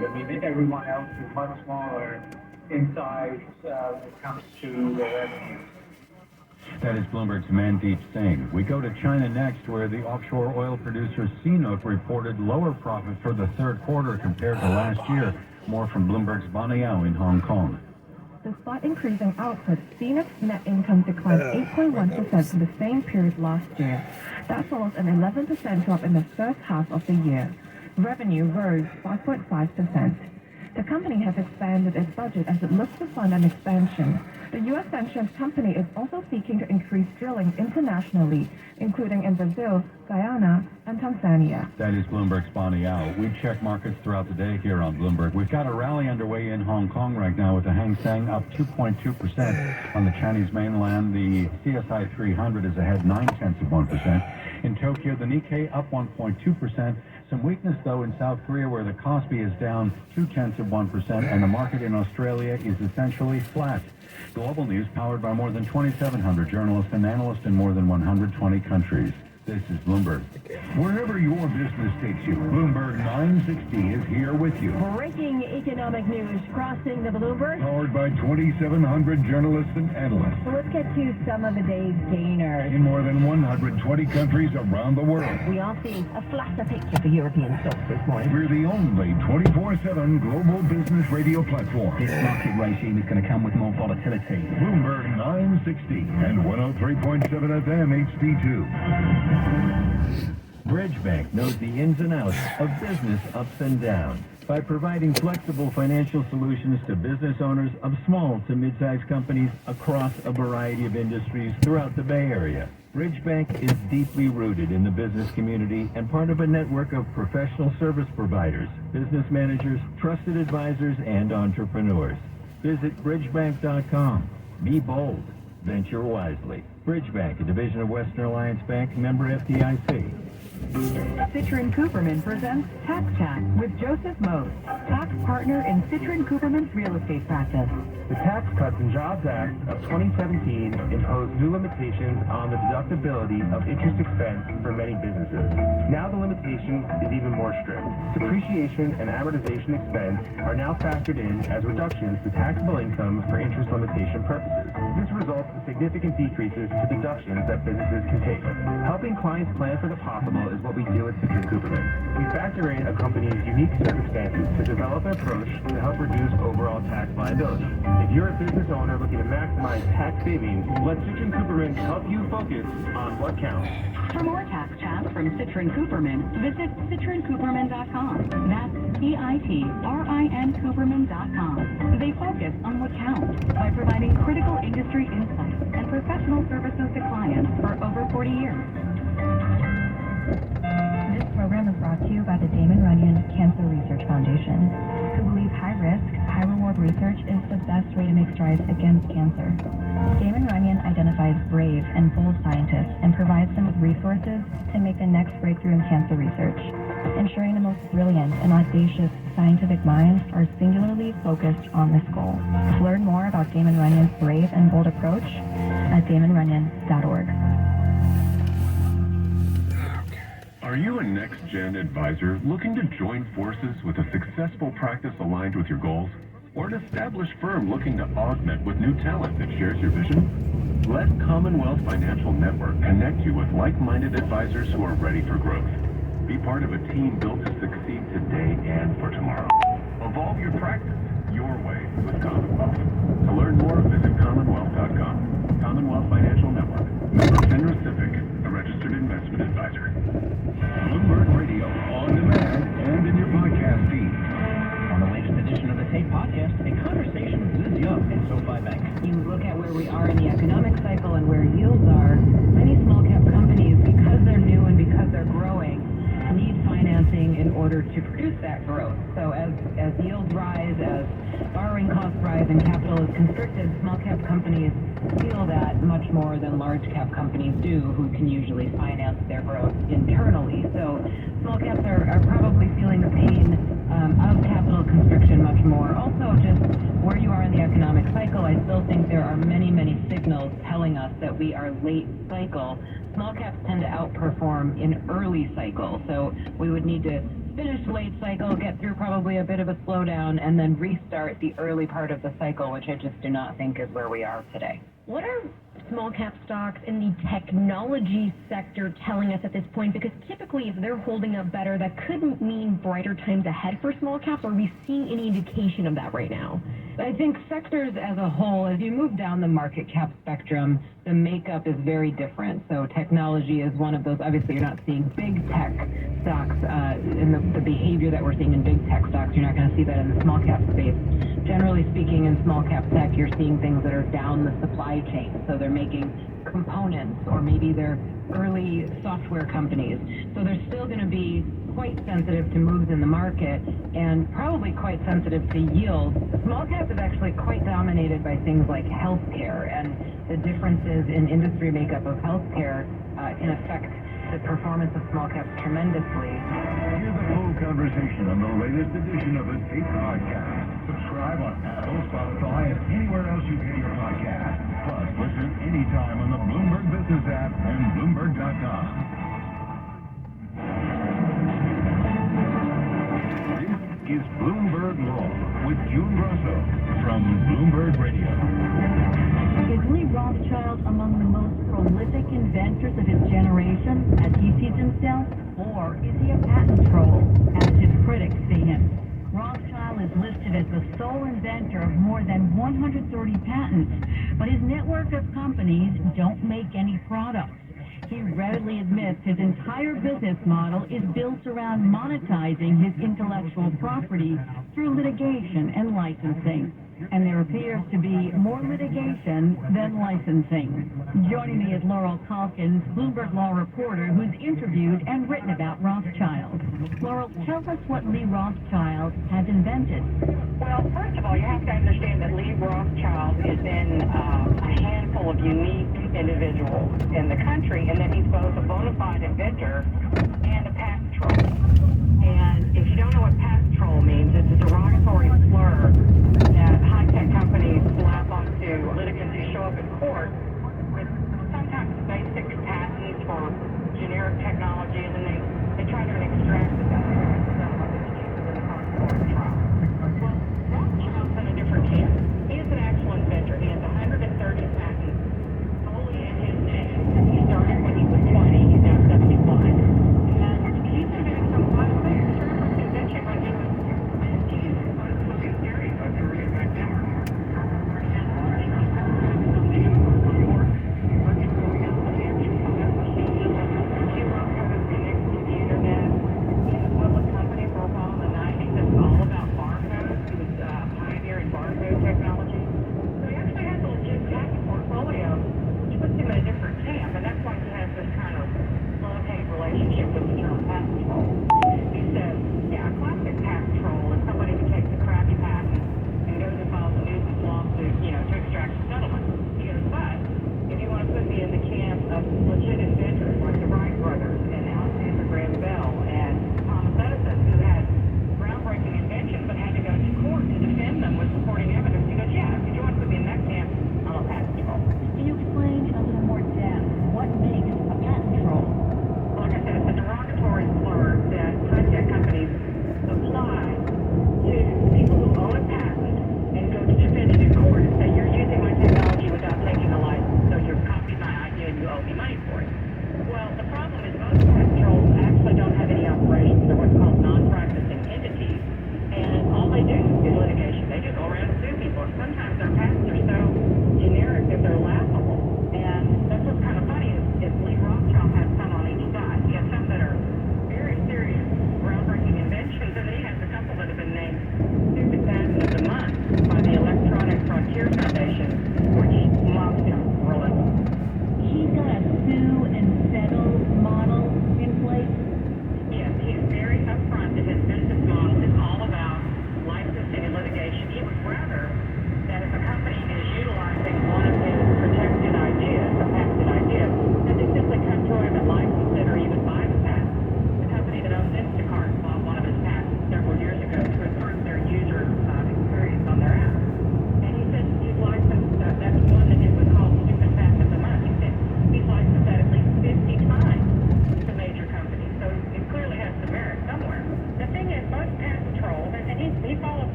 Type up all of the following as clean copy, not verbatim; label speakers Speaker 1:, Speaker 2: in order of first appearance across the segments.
Speaker 1: magnitude. I mean, everyone else is much smaller in size when it comes to the revenue.
Speaker 2: That is Bloomberg's Mandeep Singh. We go to China next, where the offshore oil producer CNOOC reported lower profit for the third quarter compared to last year. More from Bloomberg's Bonnie Yao in Hong Kong.
Speaker 3: Despite increasing output, CNOOC's net income declined 8.1% from the same period last year. That follows an 11% drop in the first half of the year. Revenue rose 5.5%. The company has expanded its budget as it looks to fund an expansion. The U.S. sanctions company is also seeking to increase drilling internationally, including in Brazil, Guyana, and Tanzania.
Speaker 2: That is Bloomberg's Bonnie Yao. We check markets throughout the day here on Bloomberg. We've got a rally underway in Hong Kong right now with the Hang Seng up 2.2%. On the Chinese mainland, the CSI 300 is ahead 0.9%. In Tokyo, the Nikkei up 1.2%. Some weakness, though, in South Korea, where the Kospi is down 0.2%, and the market in Australia is essentially flat. Global news powered by more than 2,700 journalists and analysts in more than 120 countries. This is Bloomberg. Wherever your business takes you, Bloomberg 960 is here with you.
Speaker 4: Breaking economic news crossing the Bloomberg.
Speaker 2: Powered by 2,700 journalists and analysts.
Speaker 4: So let's get to some of the day's gainers.
Speaker 2: In more than 120 countries around the world.
Speaker 4: We are seeing a flatter picture for European stocks this morning.
Speaker 2: We're the only 24/7 global business radio platform.
Speaker 5: This market regime is going to come with more volatility.
Speaker 2: Bloomberg 960 and 103.7 FM HD2.
Speaker 6: Bridge Bank knows the ins and outs of business ups and downs by providing flexible financial solutions to business owners of small to mid-sized companies across a variety of industries throughout the Bay Area. Bridge Bank is deeply rooted in the business community and part of a network of professional service providers, business managers, trusted advisors, and entrepreneurs. Visit bridgebank.com. Be bold. Venture wisely. Bridge Bank, a division of Western Alliance Bank, member FDIC.
Speaker 3: Citrin Cooperman presents Tax Chat with Joseph Mose, tax partner in Citrin Cooperman's real estate practice.
Speaker 7: The Tax Cuts and Jobs Act of 2017 imposed new limitations on the deductibility of interest expense for many businesses. Now the limitation is even more strict. Depreciation and amortization expense are now factored in as reductions to taxable income for interest limitation purposes. This results in significant decreases to deductions that businesses can take. Helping clients plan for the possible is what we do at Citrin Cooperman. We factor in a company's unique circumstances to develop an approach to help reduce overall tax liability. If you're a business owner looking to maximize tax savings, let Citrin Cooperman help you focus on what counts.
Speaker 3: For more tax chats from Citrin Cooperman, visit citrincooperman.com. That's CITRIN Cooperman.com. They focus on what counts by providing critical industry insights and professional services to clients for over 40 years. This program is brought to you by the Damon Runyon Cancer Research Foundation, who believe high-risk, high-reward research is the best way to make strides against cancer. Damon Runyon identifies brave and bold scientists and provides them with resources to make the next breakthrough in cancer research, ensuring the most brilliant and audacious scientific minds are singularly focused on this goal. Learn more about Damon Runyon's brave and bold approach at damonrunyon.org.
Speaker 8: Are you a next-gen advisor looking to join forces with a successful practice aligned with your goals? Or an established firm looking to augment with new talent that shares your vision? Let Commonwealth Financial Network connect you with like-minded advisors who are ready for growth. Be part of a team built to succeed today and for tomorrow. Evolve your practice your way with Commonwealth. To learn more, visit commonwealth.com. Commonwealth Financial Network. Member FINRA Civic, a registered investment advisor. Bloomberg Radio, on demand and in your podcast feed.
Speaker 5: On the latest edition of the Tape Podcast, a conversation with Liz Young and SoFi Bank.
Speaker 4: You look at where we are in the economic cycle and where yields are. Many small cap companies, because they're new and because they're growing, need financing in order to produce that growth. So as yields rise, as borrowing costs rise and capital is constricted, small cap companies feel that much more than large cap companies do, who can usually finance their growth internally. So small caps are probably feeling the pain of capital constriction much more. Also, just where you are in the economic cycle, I still think there are many, many signals telling us that we are late cycle. Small caps tend to outperform in early cycle, so we would need to finish late cycle, get through probably a bit of a slowdown, and then restart the early part of the cycle, which I just do not think is where we are today.
Speaker 9: What are small cap stocks in the technology sector telling us at this point? Because typically, if they're holding up better, that could mean brighter times ahead for small caps. Are we seeing any indication of that right now?
Speaker 4: I think sectors as a whole, as you move down the market cap spectrum, the makeup is very different. So technology is one of those. Obviously, you're not seeing big tech stocks in the behavior that we're seeing in big tech stocks. You're not going to see that in the small cap space. Generally speaking, in small cap tech, you're seeing things that are down the supply chain. So they're making components, or maybe they're early software companies. So they're still going to be quite sensitive to moves in the market and probably quite sensitive to yield. Small cap is actually quite dominated by things like healthcare, and the differences in industry makeup of healthcare can affect the performance of small caps tremendously.
Speaker 6: Hear the full conversation on the latest edition of the Tape Podcast. Subscribe on Apple, Spotify, and anywhere else you get your podcast. Plus, listen anytime on the Bloomberg Business app and Bloomberg.com. This is Bloomberg Law with June Grosso from Bloomberg Radio.
Speaker 3: Is Lee Rothschild among the most prolific inventors of his generation, as he sees himself? Or is he a patent troll, as his critics see him? Rothschild is listed as the sole inventor of more than 130 patents, but his network of companies don't make any products. He readily admits his entire business model is built around monetizing his intellectual property through litigation and licensing. And there appears to be more litigation than licensing. Joining me is Laurel Calkins, Bloomberg Law reporter, who's interviewed and written about Rothschild. Laurel, tell us what Lee Rothschild has invented.
Speaker 10: Well, first of all, you have to understand that Lee Rothschild is in a handful of unique individuals in the country, and that he's both a bona fide inventor and a patent troll. And if you don't know what patent troll means, it's a derogatory slur that high-tech companies slap onto litigants who show up in court with sometimes basic patents for generic technology, and then they try to extract the benefits of them of its use in the court trial. Well, Rothschild's in a different camp. He is an actual inventor. He has 130 patents solely in his name. He started when he was 20. He's now 75.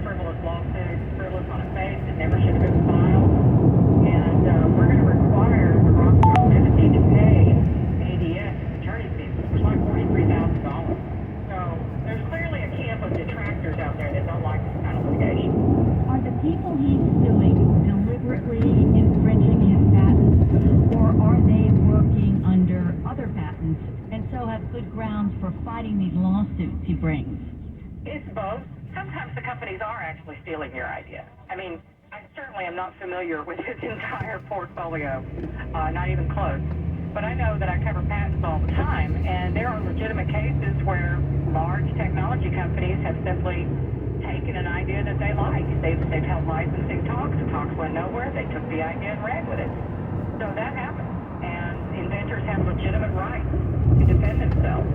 Speaker 10: frivolous lawsuit, frivolous on its face, it never should have been filed. And we're going to require the Rothschild entity to pay ADS attorney fees, which is like $43,000. So there's clearly a camp of detractors out there that don't like this kind of litigation.
Speaker 4: Are the people he's suing deliberately infringing his patents, or are they working under other patents and so have good grounds for fighting these lawsuits he brings?
Speaker 10: It's both. Sometimes the companies are actually stealing your idea. I mean, I certainly am not familiar with his entire portfolio, not even close. But I know that I cover patents all the time, and there are legitimate cases where large technology companies have simply taken an idea that they like. They've held licensing talks. The talks went nowhere. They took the idea and ran with it. So that happens. And inventors have legitimate rights to defend themselves.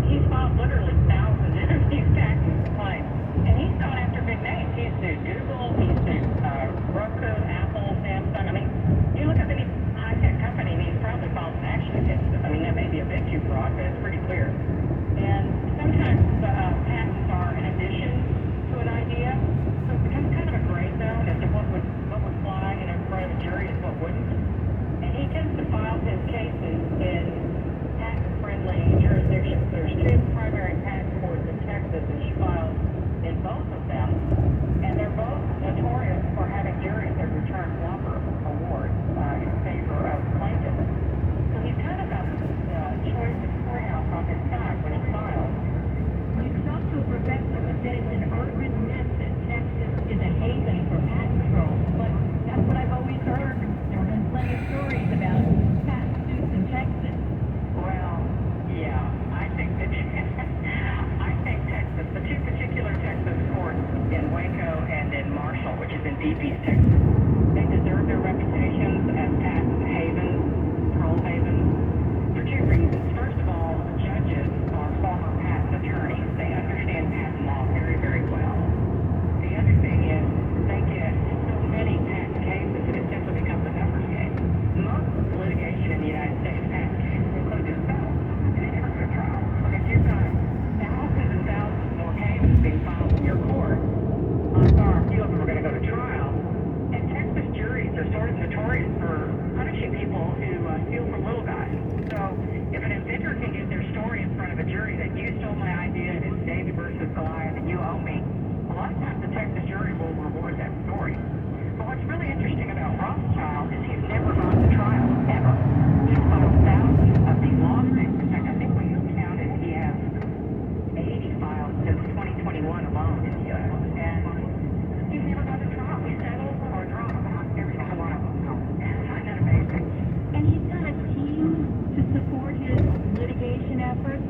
Speaker 10: He's filed literally thousands of these patent claims. And he's gone after big names. He's sued Google, he's sued Roku, Apple, Samsung. I mean, you look up any high-tech company and he's probably filed an action against them. I mean, that may be a bit too broad, but it's pretty clear. And sometimes patents are an addition to an idea, so it becomes kind of a gray zone as to what would fly in front of a jury and what wouldn't. And he tends to file his cases in patent-friendly jurisdictions. There's two primary patent courts in Texas, and he files in both of them. And they're both notorious for having juries that return whopper awards in favor of plaintiffs. So he's kind of got the choice of courthouse on his side when he files.
Speaker 4: You talked to a professor who said it's an urban myth that Texas is a haven for patent trolls, but that's what I've always heard. There have been plenty of stories about patent suits in Texas.
Speaker 10: Well, yeah, I think Texas, the two particular Texas courts in Waco and in Marshall, which is in Deep East Texas, they deserve their reputations as patent havens, troll havens, for two reasons. First of all, the judges are former patent attorneys. They understand patent law very, very well. The other thing is they get so many patent cases that it simply becomes a numbers game. Most litigation in the United States, patent cases, including themselves, and they never go to trial. Because you've got thousands and thousands more cases being filed in your court, odds are a few of them are going to go to trial. And Texas juries are sort of notorious for punishing people who steal from little guys. So if an inventor can get their story in front of a jury that you stole my idea and it's David versus Goliath and you owe me, a lot of times the Texas jury will reward that story. But what's really interesting about Rothschild is he's never gone to trial, ever. He's filed thousands of these lawsuits. In fact, I think we counted he has 80 filed since 2021 alone in the U.S. And he's never gone to trial. He settles or drops every single one of them. Isn't that amazing?
Speaker 4: And he's got a team to support his litigation efforts.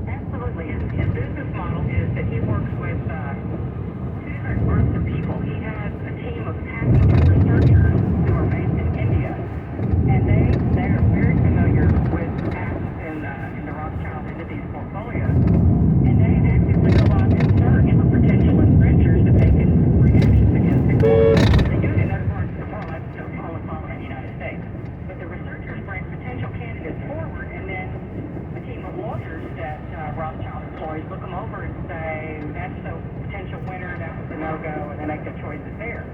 Speaker 10: Absolutely. His business model is that he works with two different groups of people. He has a team of patent researchers who are based in India, and they are very familiar with patents in the Rothschild entity's portfolio, and they actively go out and search for potential infringers that they can bring actions against in court. They do it in other parts of the world. That's so only followed in the United States. But the researchers bring potential candidates forward, and then a team of lawyers that Rothschild employees look them over and say, that's a potential winner, that was a no-go, and they make their choices there.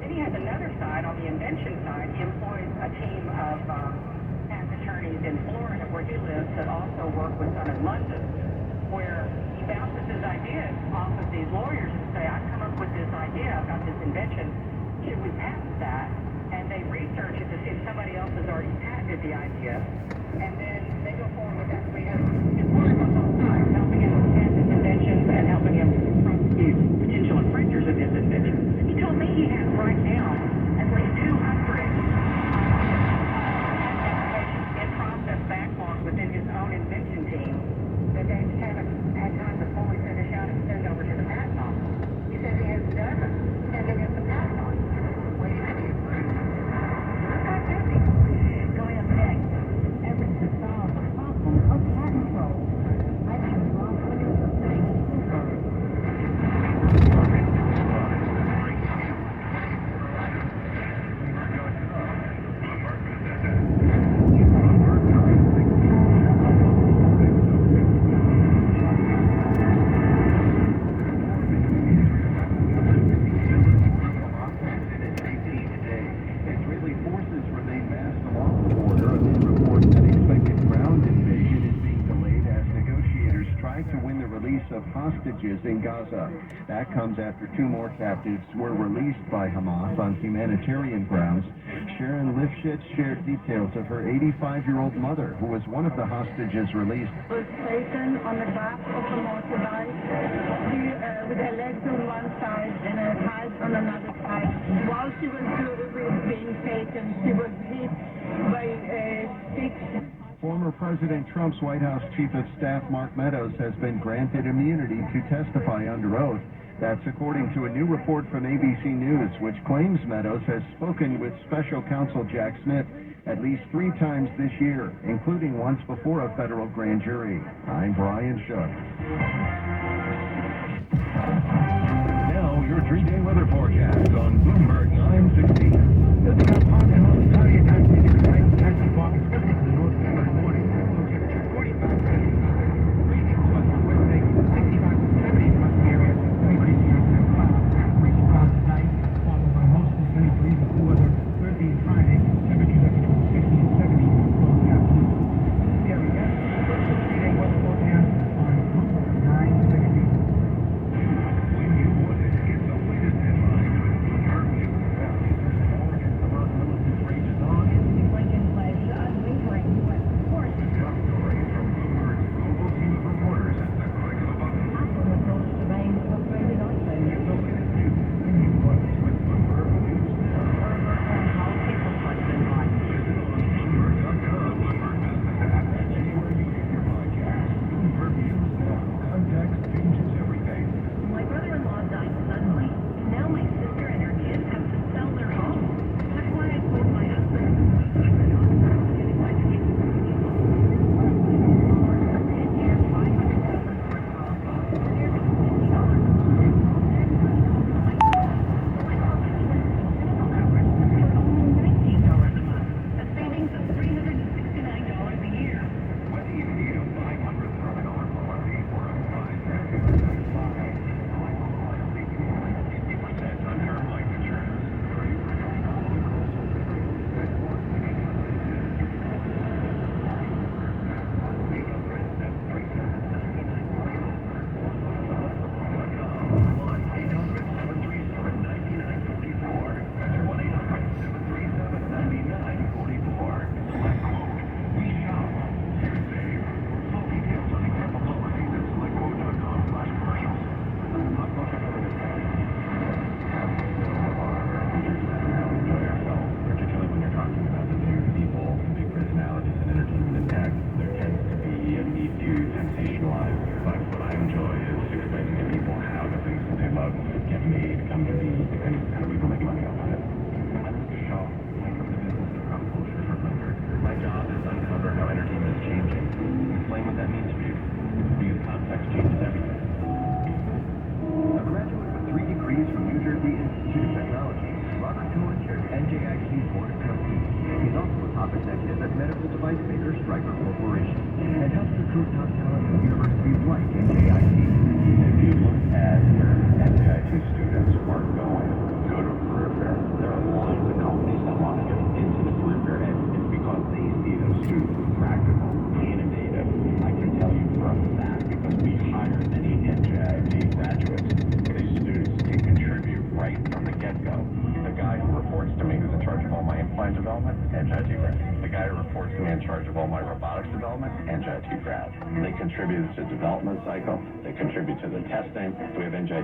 Speaker 10: Then he has another side, on the invention side, he employs a team of patent attorneys in Florida where he lives that also work with some in London, where he bounces his ideas off of these lawyers and say, I've come up with this idea about this invention, should we patent that? And they research it to see if somebody else has already patented the idea, and then they go forward with that. So he has employees on both sides, helping him patent his inventions and helping him prosecute potential infringers of his inventions. He told me he has right now at least 200 applications in process backlog within his own invention team that they just haven't had time to fully finish out and send over to the patent office. He says he has dozens pending at the patent office. Waiting to be approved. That's not busy.
Speaker 4: Coming up next, efforts to solve the problem of patent
Speaker 6: hostages in Gaza. That comes after 2 more captives were released by Hamas on humanitarian grounds. Sharon Lifshitz shared details of her 85-year-old mother, who was one of the hostages released.
Speaker 11: Was taken on the back of a motorbike, with her legs on one side and her thighs on another side. While she was being taken, she was hit by sticks.
Speaker 6: Former President Trump's White House Chief of Staff Mark Meadows has been granted immunity to testify under oath. That's according to a new report from ABC News, which claims Meadows has spoken with Special Counsel Jack Smith at least 3 times this year, including once before a federal grand jury. I'm Brian Shook.
Speaker 8: Now, your 3-day weather forecast on Bloomberg 960.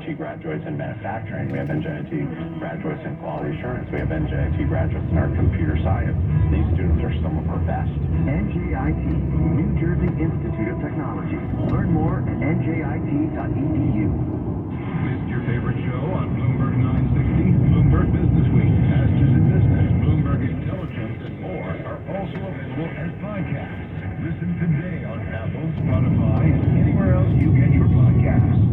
Speaker 8: Graduates in manufacturing. We have NJIT graduates in quality assurance. We have NJIT graduates in our computer science. These students are some of our best.
Speaker 6: NJIT, New Jersey Institute of Technology. Learn more at njit.edu.
Speaker 8: Missed your favorite show on Bloomberg 960? Bloomberg Business Week, Masters in Business, Bloomberg Intelligence, and more are also available as podcasts. Listen today on Apple, Spotify, and anywhere else you get your podcasts.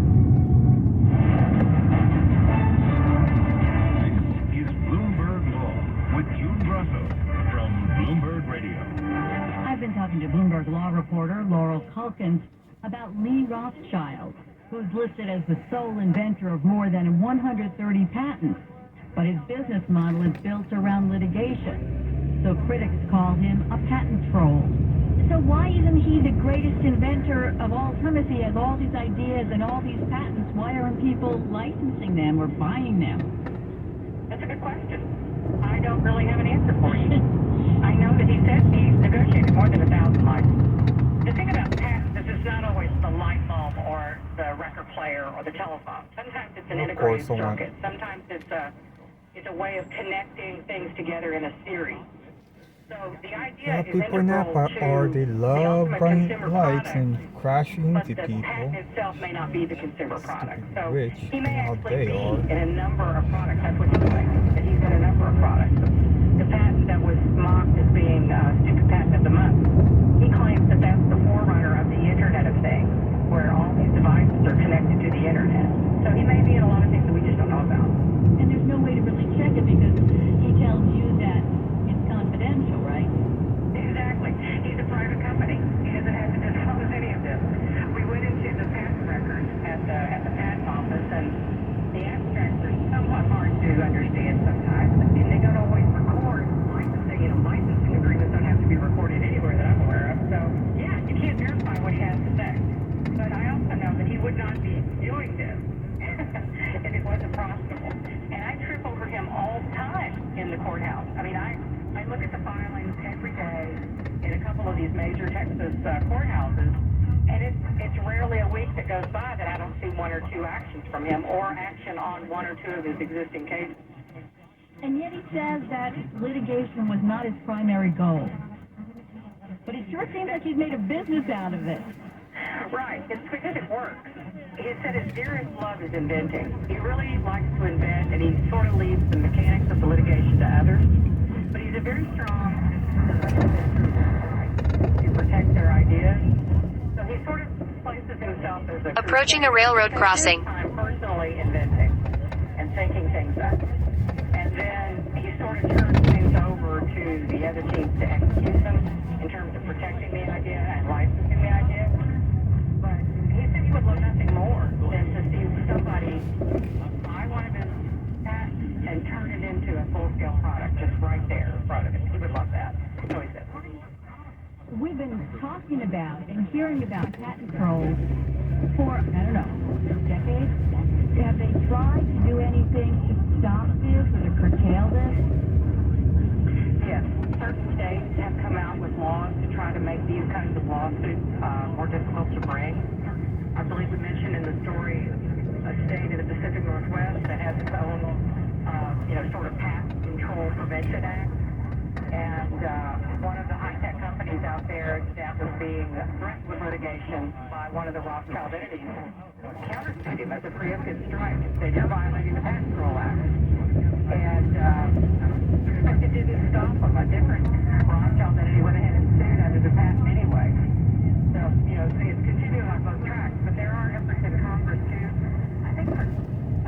Speaker 4: I've been talking to Bloomberg law reporter Laurel Calkins about Lee Rothschild, who's listed as the sole inventor of more than 130 patents. But his business model is built around litigation, so critics call him a patent troll.
Speaker 11: So why isn't he the greatest inventor of all time? If he has all these ideas and all these patents, why aren't people licensing them or buying them?
Speaker 10: That's a good question. I don't really have an answer for you. I know that he said he's negotiated more than 1,000 licenses. The thing about patents is it's not always the light bulb or the record player or the telephone. Sometimes it's an integrated circuit. Sometimes it's a way of connecting things together in a series. So the idea is
Speaker 12: people in Napa they love buying lights and crashing into
Speaker 10: but the
Speaker 12: people.
Speaker 10: patent itself may not be the consumer product. So
Speaker 12: Rich,
Speaker 10: he may
Speaker 12: how
Speaker 10: actually
Speaker 12: they
Speaker 10: be
Speaker 12: are.
Speaker 10: in a number of products. That's what he's saying, that he's in a number of products. The patent that was mocked as being Stupid Patent of the Month, he claims that that's the forerunner of the Internet of Things, where all these devices are connected to the Internet. So he may be in a lot of things that we just don't know about.
Speaker 11: And there's no way to really check it because he tells you that it's confidential, right?
Speaker 10: Exactly. He's a private company. He doesn't have to disclose any of this. We went into the patent records at the patent office, and the abstracts are somewhat hard to understand sometimes, and they don't always record licensing. Licensing agreements don't have to be recorded anywhere that I'm aware of. So, yeah, you can't verify what he has to say. But I also know that he would not be doing this if it wasn't profitable. And I trip over him all the time in the courthouse. I mean, I look at the filings every day in a couple of these major Texas courthouses, and it's rarely a week that goes by that I don't see one or two actions from him or action on one or two of his existing cases.
Speaker 11: And yet he says that litigation was not his primary goal. But it sure seems like he's made a business out of it.
Speaker 10: Right. It's because it works. He said his dearest love is inventing. He really likes to invent, and he sort of leaves the mechanics of the litigation to others. But he's a very strong to protect their ideas. So he sort of places himself as a
Speaker 13: approaching a railroad crossing.
Speaker 10: I'm personally inventing and thinking things up. And then he sort of turns things over to the other teams to execute them in terms of protecting the idea and licensing the idea. But he said he would love nothing more than to see somebody buy one of his patents and turn it into a full-scale product just right there in front of him. He would love that. So he said.
Speaker 11: We've been talking about and hearing about patent trolls for, I don't know, decades. Have they tried to do anything to stop this or to curtail this?
Speaker 10: Yes, certain states have come out with laws to try to make these kinds of lawsuits more difficult to bring. I believe we mentioned in the story a state in the Pacific Northwest that has its own, sort of patent control prevention act. And one of the high-tech companies out there that was being threatened with litigation by one of the Rothschild entities countersued him as a preemptive strike and said, you're violating the Patent Control Act. And it didn't stop him. A different Rothschild entity went ahead and sued under the patent anyway. So, it's